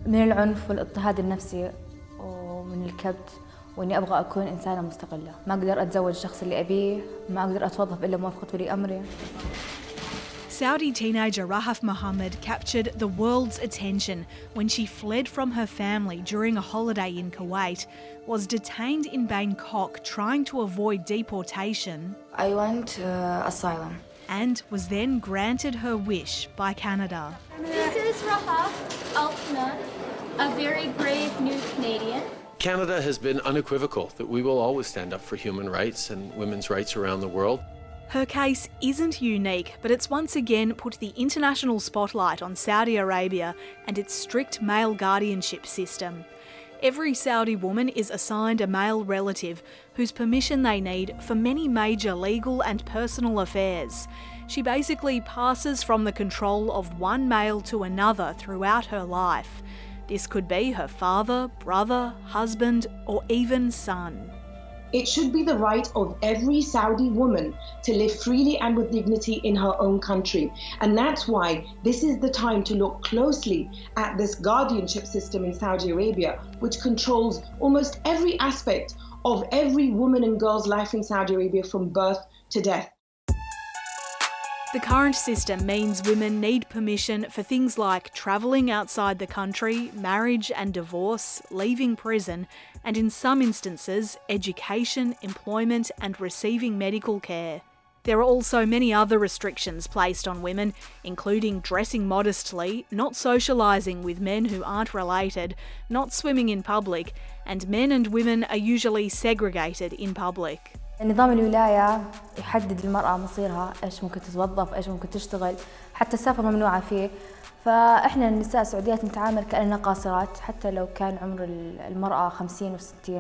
من العنف والاضطهاد النفسي ومن الكبت، وإني أبغى أكون إنسانة مستقلة، ما أقدر أتزوج الشخص اللي أبيه، ما أقدر أتوظف إلا موافقة ولي أمري. Saudi teenager Rahaf Mohammed captured the world's attention when she fled from her family during a holiday in Kuwait, was detained in Bangkok trying to avoid deportation. I want asylum. And was then granted her wish by Canada. This is Rahaf Alqunun, a very brave new Canadian. Canada has been unequivocal that we will always stand up for human rights and women's rights around the world. Her case isn't unique, but it's once again put the international spotlight on Saudi Arabia and its strict male guardianship system. Every Saudi woman is assigned a male relative whose permission they need for many major legal and personal affairs. She basically passes from the control of one male to another throughout her life. This could be her father, brother, husband, or even son. It should be the right of every Saudi woman to live freely and with dignity in her own country. And that's why this is the time to look closely at this guardianship system in Saudi Arabia, which controls almost every aspect of every woman and girl's life in Saudi Arabia from birth to death. The current system means women need permission for things like travelling outside the country, marriage and divorce, leaving prison, and in some instances, education, employment and receiving medical care. There are also many other restrictions placed on women, including dressing modestly, not socialising with men who aren't related, not swimming in public, and men and women are usually segregated in public. نظام الولاية يحدد للمرأة مصيرها، إيش ممكن تتوظف، إيش ممكن تشتغل، حتى السفر ممنوعة فيه. فإحنا النساء السعوديات نتعامل كأننا قاصرات حتى لو كان عمر المرأة 50 و60.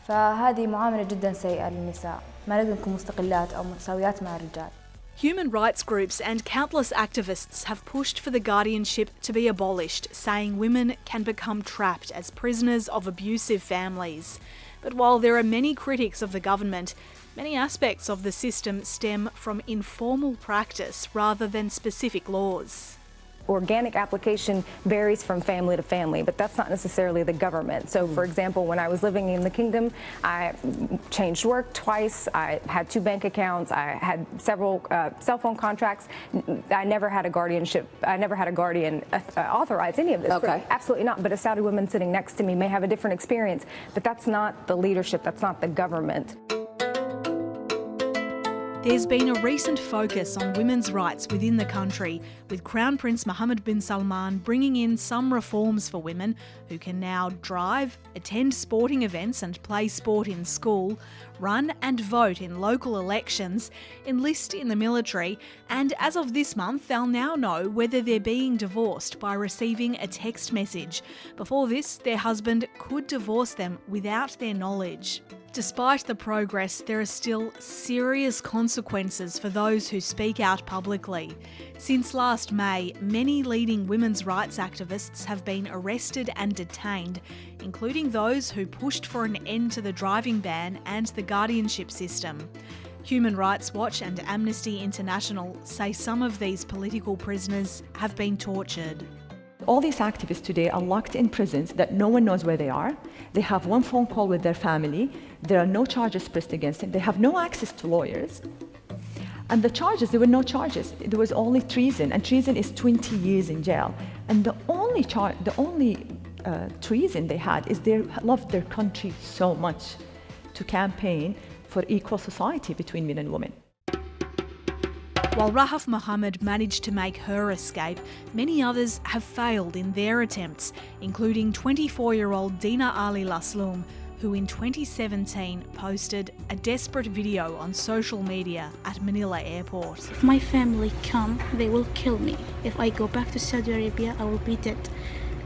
فهذه معاملة جدا سيئة للنساء، ما نقدر نكون مستقلات أو متساويات مع الرجال. Human rights groups and countless activists have pushed for the guardianship to be abolished, saying women can become trapped as prisoners of abusive families. But while there are many critics of the government, many aspects of the system stem from informal practice rather than specific laws. Organic application varies from family to family, but that's not necessarily the government. So, for example, when I was living in the kingdom, I changed work twice, I had 2 bank accounts, I had several cell phone contracts. I never had a guardianship, I never had a guardian authorize any of this. Okay. Absolutely not, but a Saudi woman sitting next to me may have a different experience, but that's not the leadership, that's not the government. There's been a recent focus on women's rights within the country, with Crown Prince Mohammed bin Salman bringing in some reforms for women who can now drive, attend sporting events and play sport in school, run and vote in local elections, enlist in the military, and as of this month they'll now know whether they're being divorced by receiving a text message. Before this, their husband could divorce them without their knowledge. Despite the progress, there are still serious consequences for those who speak out publicly. Since last May, many leading women's rights activists have been arrested and detained, including those who pushed for an end to the driving ban and the guardianship system. Human Rights Watch and Amnesty International say some of these political prisoners have been tortured. All these activists today are locked in prisons that no one knows where they are. They have one phone call with their family. There are no charges pressed against them. They have no access to lawyers. And the charges, there were no charges. There was only treason, and treason is 20 years in jail. And the only treason they had is they loved their country so much to campaign for equal society between men and women. While Rahaf Mohammed managed to make her escape, many others have failed in their attempts, including 24-year-old Dina Ali Lasloum, who in 2017 posted a desperate video on social media at Manila Airport. If my family come, they will kill me. If I go back to Saudi Arabia, I will be dead.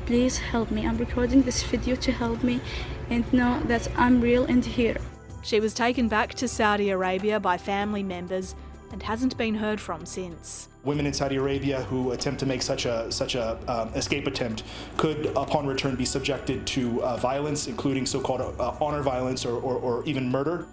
Please help me. I'm recording this video to help me and know that I'm real and here. She was taken back to Saudi Arabia by family members and hasn't been heard from since. Women in Saudi Arabia who attempt to make such a escape attempt could, upon return, be subjected to violence, including so-called honor violence or even murder.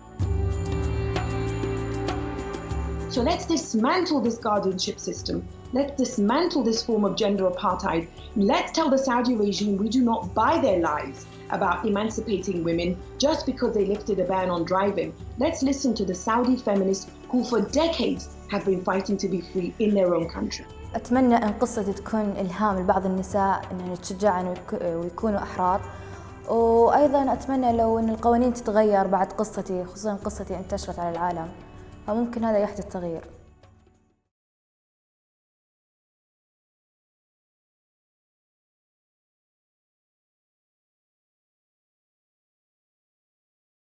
So let's dismantle this guardianship system. Let's dismantle this form of gender apartheid. Let's tell the Saudi regime we do not buy their lies about emancipating women just because they lifted a ban on driving. Let's listen to the Saudi feminists who for decades have been fighting to be free in their own country. أتمنى أن قصتي تكون إلهام لبعض النساء أنهم يتشجعن ويكونوا أحرار، وأيضاً أتمنى لو أن القوانين تتغير بعد قصتي، خصوصاً قصتي انتشرت على العالم، فممكن هذا يحدث تغيير.